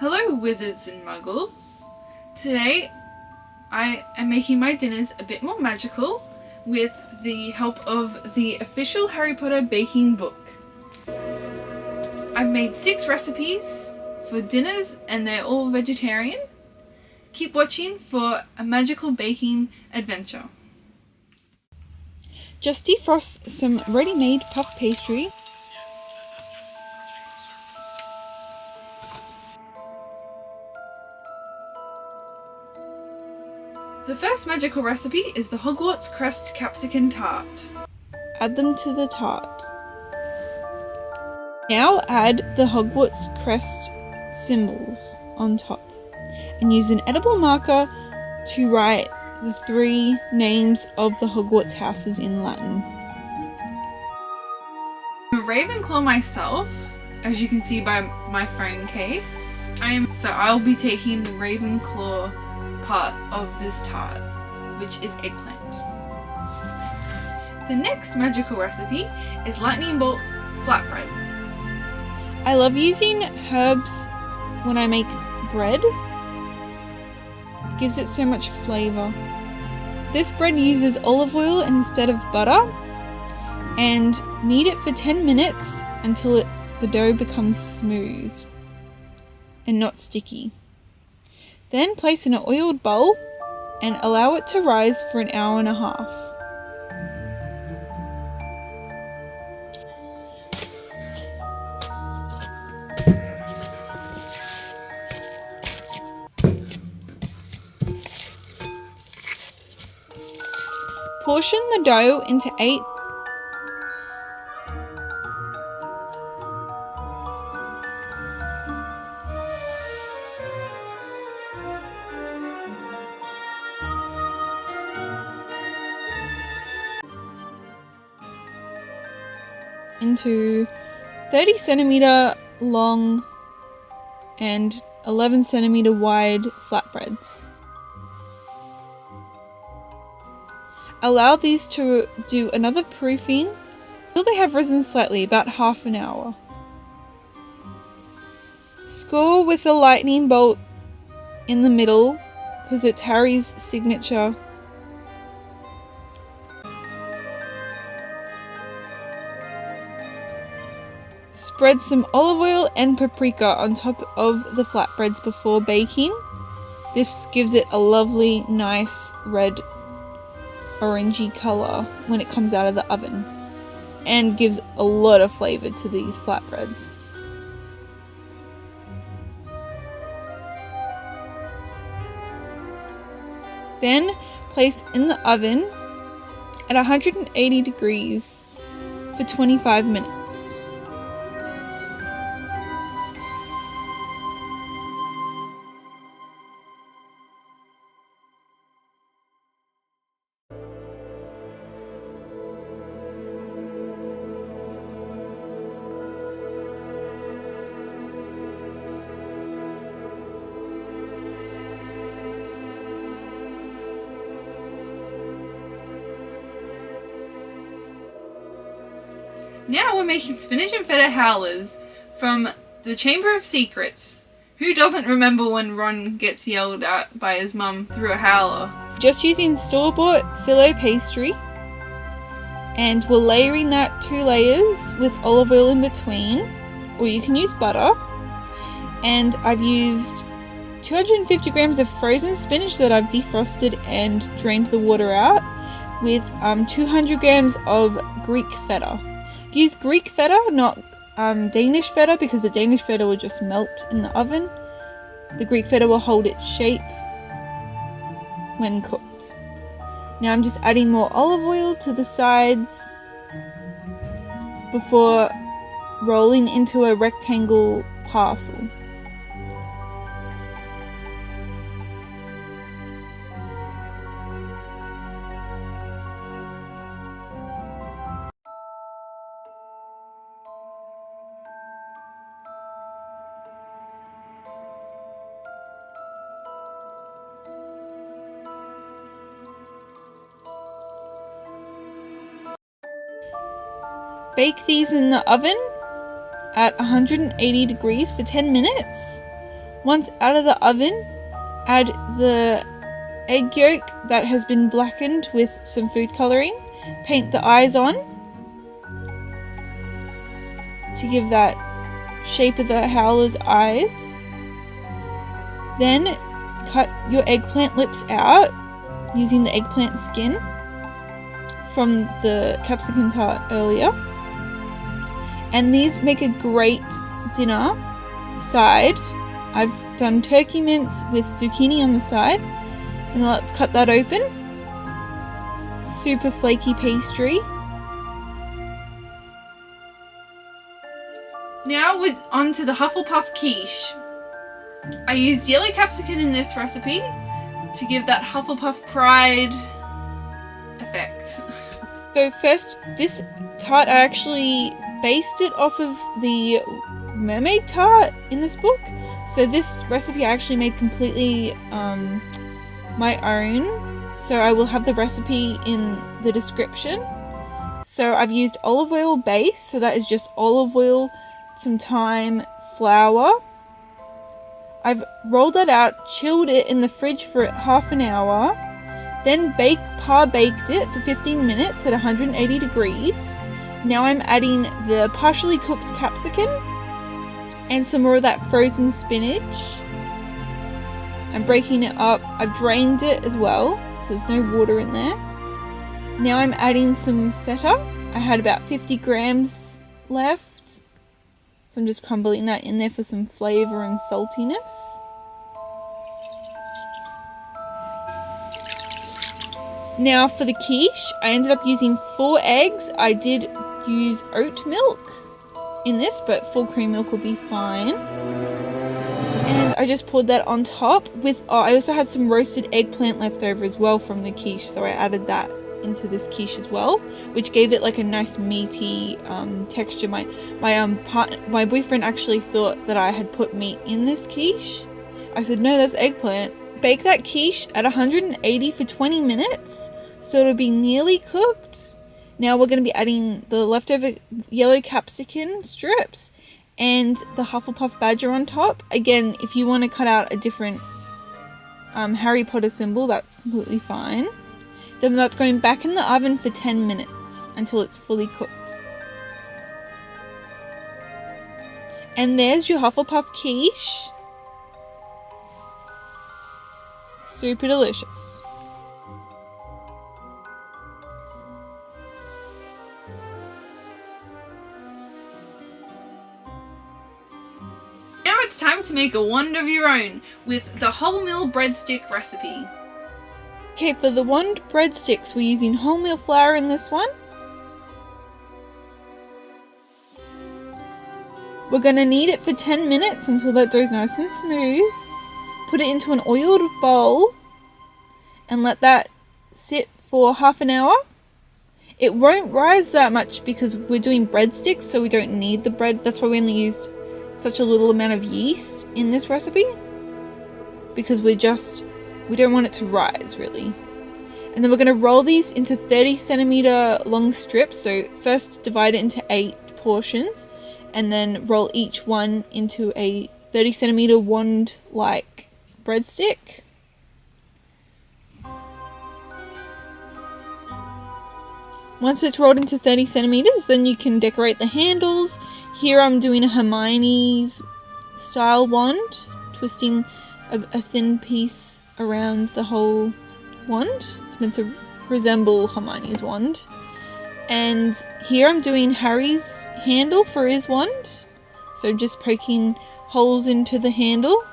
Hello wizards and muggles! Today I am making my dinners a bit more magical with the help of the official Harry Potter baking book. I've made 6 recipes for dinners and they're all vegetarian. Keep watching for a magical baking adventure. Just defrost some ready-made puff pastry. The first magical recipe is the Hogwarts Crest capsicum tart. Add them to the tart. Now add the Hogwarts Crest symbols on top and use an edible marker to write the 3 names of the Hogwarts houses in Latin. I'm a Ravenclaw myself, as you can see by my phone case. So I'll be taking the Ravenclaw part of this tart, which is eggplant. The next magical recipe is lightning bolt flatbreads. I love using herbs when I make bread. It gives it so much flavour. This bread uses olive oil instead of butter and knead it for 10 minutes until the dough becomes smooth and not sticky. Then place in an oiled bowl and allow it to rise for an hour and a half. Portion the dough into 8 into 30 centimeter long and 11 centimeter wide flatbreads. Allow these to do another proofing until they have risen slightly, about half an hour. Score with a lightning bolt in the middle because it's Harry's signature. Spread some olive oil and paprika on top of the flatbreads before baking. This gives it a lovely, nice red orangey colour when it comes out of the oven and gives a lot of flavour to these flatbreads. Then place in the oven at 180 degrees for 25 minutes. Now we're making spinach and feta howlers from the Chamber of Secrets. Who doesn't remember when Ron gets yelled at by his mum through a howler? Just using store-bought filo pastry, and we're layering that 2 layers with olive oil in between, or you can use butter. And I've used 250 grams of frozen spinach that I've defrosted and drained the water out, with 200 grams of Greek feta. Use Greek feta, not Danish feta, because the Danish feta will just melt in the oven. The Greek feta will hold its shape when cooked. Now I'm just adding more olive oil to the sides before rolling into a rectangle parcel. Bake these in the oven at 180 degrees for 10 minutes. Once out of the oven, add the egg yolk that has been blackened with some food colouring. Paint the eyes on to give that shape of the Howlers' eyes. Then cut your eggplant lips out using the eggplant skin from the capsicum tart earlier. And these make a great dinner side. I've done turkey mince with zucchini on the side. And let's cut that open. Super flaky pastry. Now onto the Hufflepuff Quiche. I used yellow capsicum in this recipe to give that Hufflepuff pride effect. So first, this tart, I actually based it off of the mermaid tart in this book. So this recipe I actually made completely my own. So I will have the recipe in the description. So I've used olive oil base, so that is just olive oil, some thyme, flour. I've rolled that out, chilled it in the fridge for half an hour, then par-baked it for 15 minutes at 180 degrees. Now I'm adding the partially cooked capsicum and some more of that frozen spinach. I'm breaking it up. I've drained it as well, so there's no water in there. Now I'm adding some feta. I had about 50 grams left, so I'm just crumbling that in there for some flavour and saltiness. Now for the quiche, I ended up using 4 eggs. I did use oat milk in this, but full cream milk will be fine. And I just poured that on top with, I also had some roasted eggplant left over as well from the quiche, so I added that into this quiche as well, which gave it like a nice meaty texture. My boyfriend actually thought that I had put meat in this quiche. I said, no, that's eggplant. Bake that quiche at 180 for 20 minutes, so it'll be nearly cooked. Now we're going to be adding the leftover yellow capsicum strips and the Hufflepuff badger on top. Again, if you want to cut out a different Harry Potter symbol, that's completely fine. Then that's going back in the oven for 10 minutes until it's fully cooked. And there's your Hufflepuff quiche. Super delicious. Now it's time to make a wand of your own with the wholemeal breadstick recipe. Okay, for the wand breadsticks, we're using wholemeal flour in this one. We're going to knead it for 10 minutes until that dough's nice and smooth. Put it into an oiled bowl and let that sit for half an hour. It won't rise that much because we're doing breadsticks, so we don't need the bread. That's why we only used such a little amount of yeast in this recipe, because we don't want it to rise really. And then we're going to roll these into 30 centimeter long strips. So first divide it into 8 portions and then roll each one into a 30 centimeter wand like breadstick. Once it's rolled into 30 centimeters, then you can decorate the handles. Here I'm doing a Hermione's style wand, twisting a thin piece around the whole wand. It's meant to resemble Hermione's wand. And here I'm doing Harry's handle for his wand. So just poking holes into the handle.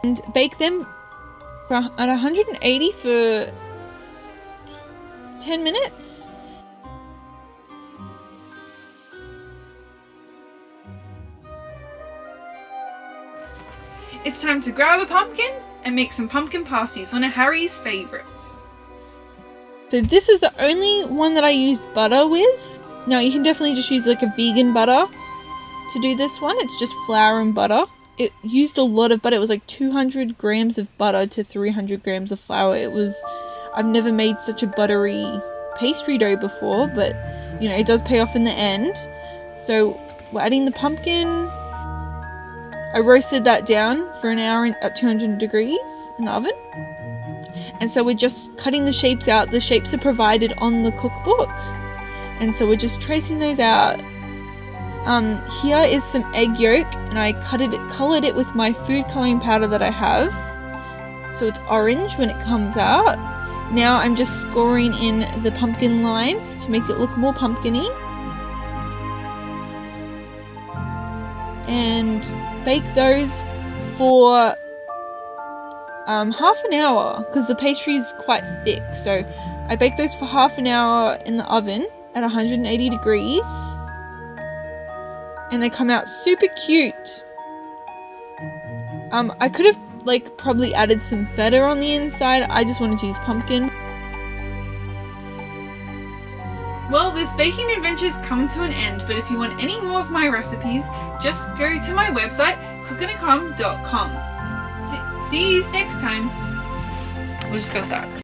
And bake them at 180 for 10 minutes. It's time to grab a pumpkin and make some pumpkin pasties, one of Harry's favourites. So this is the only one that I used butter with. Now you can definitely just use like a vegan butter to do this one. It's just flour and butter. It used a lot of butter. It was like 200 grams of butter to 300 grams of flour. I've never made such a buttery pastry dough before, but you know, it does pay off in the end. So we're adding the pumpkin. I roasted that down for an hour at 200 degrees in the oven. And so we're just cutting the shapes out. The shapes are provided on the cookbook. And so we're just tracing those out. Here is some egg yolk, and I coloured it with my food colouring powder that I have. So it's orange when it comes out. Now I'm just scoring in the pumpkin lines to make it look more pumpkin-y. And bake those for half an hour, because the pastry is quite thick. So I bake those for half an hour in the oven at 180 degrees. And they come out super cute. I could have probably added some feta on the inside. I just wanted to use pumpkin. Well, this baking adventure's come to an end, but if you want any more of my recipes, just go to my website, cookandacom.com. See you next time. We'll just go with that.